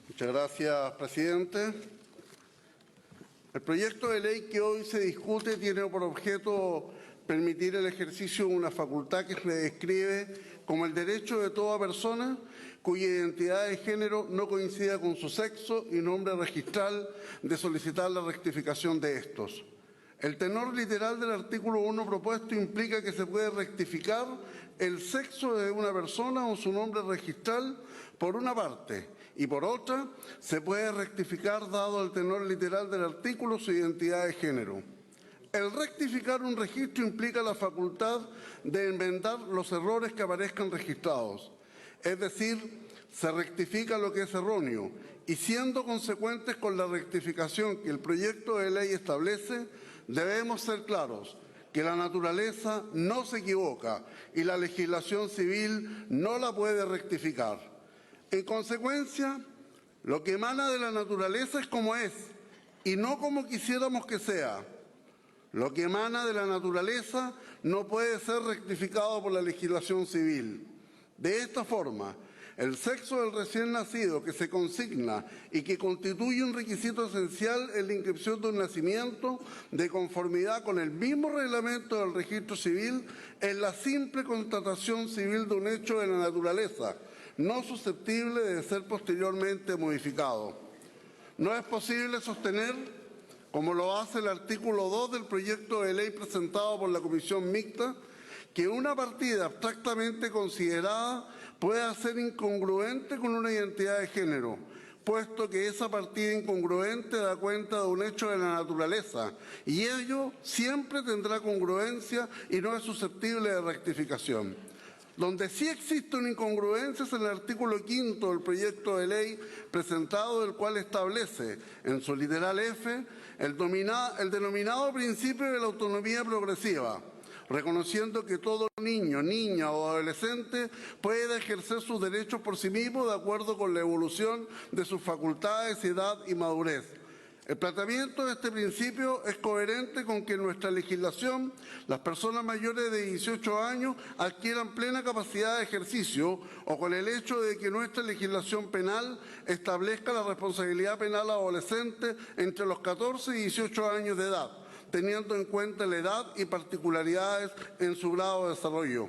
Muchas gracias, presidente. El proyecto de ley que hoy se discute tiene por objeto permitir el ejercicio de una facultad que se describe como el derecho de toda persona cuya identidad de género no coincida con su sexo y nombre registral de solicitar la rectificación de estos. El tenor literal del artículo 1 propuesto implica que se puede rectificar el sexo de una persona o su nombre registral por una parte, y por otra, se puede rectificar, dado el tenor literal del artículo, su identidad de género. El rectificar un registro implica la facultad de enmendar los errores que aparezcan registrados. Es decir, se rectifica lo que es erróneo y, siendo consecuentes con la rectificación que el proyecto de ley establece, debemos ser claros que la naturaleza no se equivoca y la legislación civil no la puede rectificar. En consecuencia, lo que emana de la naturaleza es como es y no como quisiéramos que sea. Lo que emana de la naturaleza no puede ser rectificado por la legislación civil. De esta forma, el sexo del recién nacido que se consigna y que constituye un requisito esencial en la inscripción de un nacimiento de conformidad con el mismo reglamento del registro civil es la simple constatación civil de un hecho de la naturaleza, no susceptible de ser posteriormente modificado. No es posible sostener, como lo hace el artículo 2 del proyecto de ley presentado por la Comisión Mixta, que una partida abstractamente considerada pueda ser incongruente con una identidad de género, puesto que esa partida incongruente da cuenta de un hecho de la naturaleza y ello siempre tendrá congruencia y no es susceptible de rectificación. Donde sí existe una incongruencia es en el artículo 5 del proyecto de ley presentado, del cual establece, en su literal F, el denominado principio de la autonomía progresiva, reconociendo que todo niño, niña o adolescente puede ejercer sus derechos por sí mismo de acuerdo con la evolución de sus facultades, edad y madurez. El planteamiento de este principio es coherente con que en nuestra legislación las personas mayores de 18 años adquieran plena capacidad de ejercicio o con el hecho de que nuestra legislación penal establezca la responsabilidad penal adolescente entre los 14 y 18 años de edad, teniendo en cuenta la edad y particularidades en su grado de desarrollo.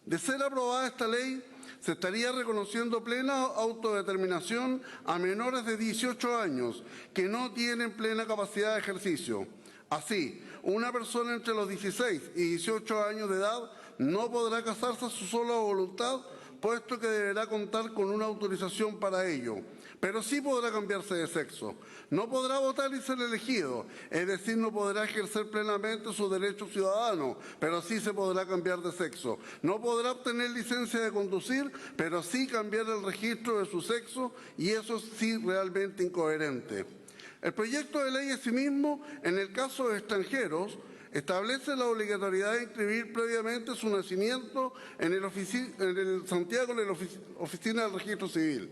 De ser aprobada esta ley, se estaría reconociendo plena autodeterminación a menores de 18 años que no tienen plena capacidad de ejercicio. Así, una persona entre los 16 y 18 años de edad no podrá casarse a su sola voluntad, puesto que deberá contar con una autorización para ello, pero sí podrá cambiarse de sexo. No podrá votar y ser elegido, es decir, no podrá ejercer plenamente su derecho ciudadano, pero sí se podrá cambiar de sexo. No podrá obtener licencia de conducir, pero sí cambiar el registro de su sexo, y eso es sí realmente incoherente. El proyecto de ley asimismo, en el caso de extranjeros, establece la obligatoriedad de inscribir previamente su nacimiento en el Santiago de la Oficina del Registro Civil,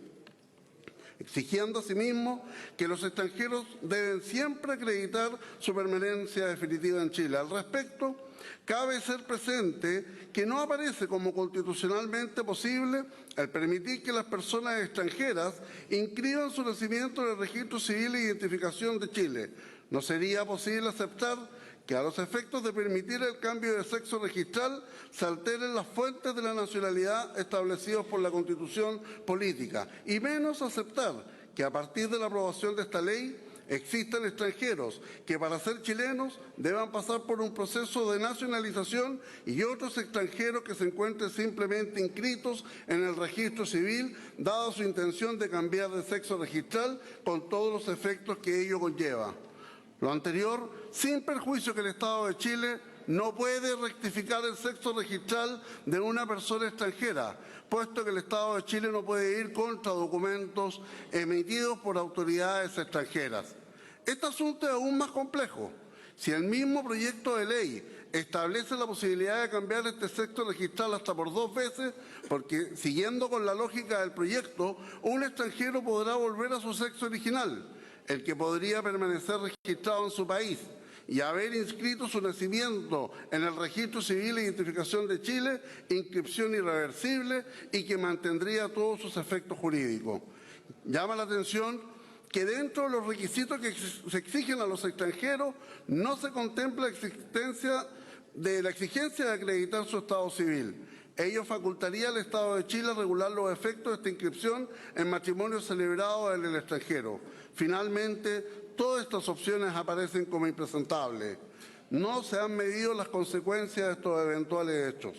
exigiendo asimismo que los extranjeros deben siempre acreditar su permanencia definitiva en Chile. Al respecto, cabe ser presente que no aparece como constitucionalmente posible el permitir que las personas extranjeras inscriban su nacimiento en el Registro Civil e Identificación de Chile. No sería posible aceptar que a los efectos de permitir el cambio de sexo registral se alteren las fuentes de la nacionalidad establecidos por la Constitución política, y menos aceptar que a partir de la aprobación de esta ley existan extranjeros que para ser chilenos deban pasar por un proceso de nacionalización y otros extranjeros que se encuentren simplemente inscritos en el registro civil, dada su intención de cambiar de sexo registral con todos los efectos que ello conlleva. Lo anterior, sin perjuicio que el Estado de Chile no puede rectificar el sexo registral de una persona extranjera, puesto que el Estado de Chile no puede ir contra documentos emitidos por autoridades extranjeras. Este asunto es aún más complejo. Si el mismo proyecto de ley establece la posibilidad de cambiar este sexo registral hasta por 2 veces, porque siguiendo con la lógica del proyecto, un extranjero podrá volver a su sexo original, el que podría permanecer registrado en su país y haber inscrito su nacimiento en el Registro Civil e Identificación de Chile, inscripción irreversible y que mantendría todos sus efectos jurídicos. Llama la atención que dentro de los requisitos que se exigen a los extranjeros no se contempla la exigencia de acreditar su estado civil. Ello facultaría al Estado de Chile a regular los efectos de esta inscripción en matrimonios celebrados en el extranjero. Finalmente, todas estas opciones aparecen como impresentables. No se han medido las consecuencias de estos eventuales hechos.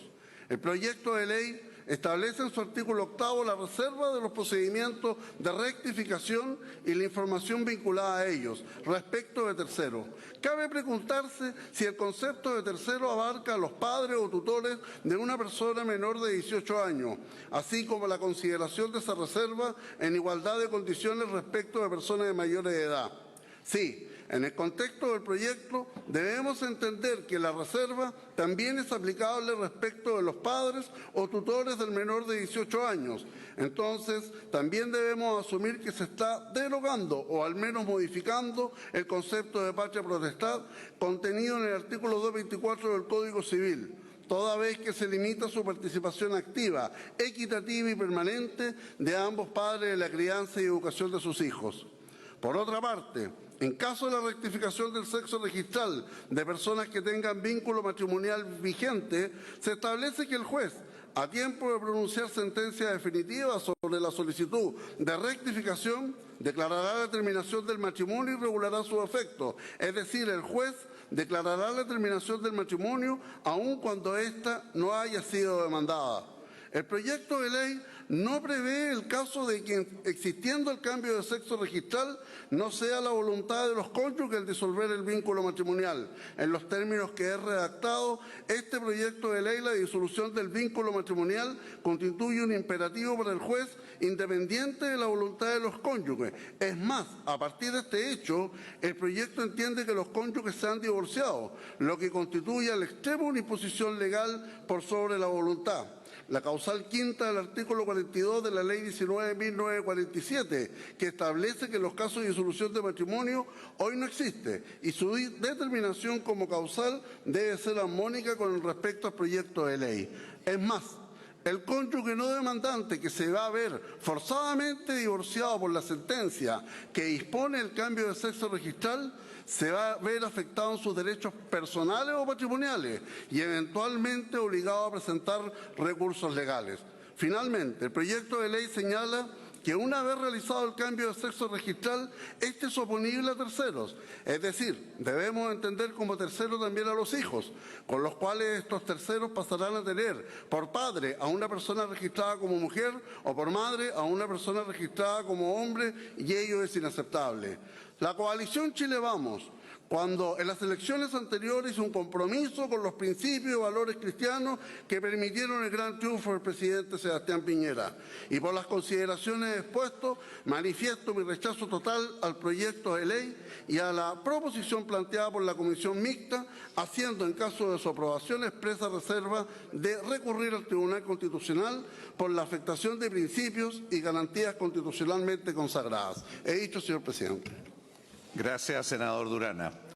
El proyecto de ley establece en su artículo 8º la reserva de los procedimientos de rectificación y la información vinculada a ellos respecto de terceros. Cabe preguntarse si el concepto de tercero abarca a los padres o tutores de una persona menor de 18 años, así como la consideración de esa reserva en igualdad de condiciones respecto de personas de mayores de edad. Sí, en el contexto del proyecto debemos entender que la reserva también es aplicable respecto de los padres o tutores del menor de 18 años. Entonces, también debemos asumir que se está derogando o al menos modificando el concepto de patria potestad contenido en el artículo 224 del Código Civil, toda vez que se limita su participación activa, equitativa y permanente de ambos padres en la crianza y educación de sus hijos. Por otra parte, en caso de la rectificación del sexo registral de personas que tengan vínculo matrimonial vigente, se establece que el juez, a tiempo de pronunciar sentencia definitiva sobre la solicitud de rectificación, declarará la terminación del matrimonio y regulará su efecto. Es decir, el juez declarará la terminación del matrimonio aun cuando ésta no haya sido demandada. El proyecto de ley no prevé el caso de que, existiendo el cambio de sexo registral, no sea la voluntad de los cónyuges el disolver el vínculo matrimonial. En los términos que he redactado este proyecto de ley, la disolución del vínculo matrimonial constituye un imperativo para el juez independiente de la voluntad de los cónyuges. Es más, a partir de este hecho, el proyecto entiende que los cónyuges se han divorciado, lo que constituye al extremo una imposición legal por sobre la voluntad. La causal quinta del artículo 42 de la Ley 19.1947, que establece que los casos de disolución de matrimonio hoy no existe y su determinación como causal debe ser armónica con respecto al proyecto de ley. Es más, el cónyuge no demandante que se va a ver forzadamente divorciado por la sentencia que dispone el cambio de sexo registral se va a ver afectado en sus derechos personales o patrimoniales y eventualmente obligado a presentar recursos legales. Finalmente, el proyecto de ley señala que una vez realizado el cambio de sexo registral, este es oponible a terceros. Es decir, debemos entender como terceros también a los hijos, con los cuales estos terceros pasarán a tener por padre a una persona registrada como mujer o por madre a una persona registrada como hombre, y ello es inaceptable. La coalición Chile Vamos, cuando en las elecciones anteriores hizo un compromiso con los principios y valores cristianos que permitieron el gran triunfo del presidente Sebastián Piñera. Y por las consideraciones expuestas, manifiesto mi rechazo total al proyecto de ley y a la proposición planteada por la Comisión Mixta, haciendo en caso de su aprobación expresa reserva de recurrir al Tribunal Constitucional por la afectación de principios y garantías constitucionalmente consagradas. He dicho, señor presidente. Gracias, senador Durana.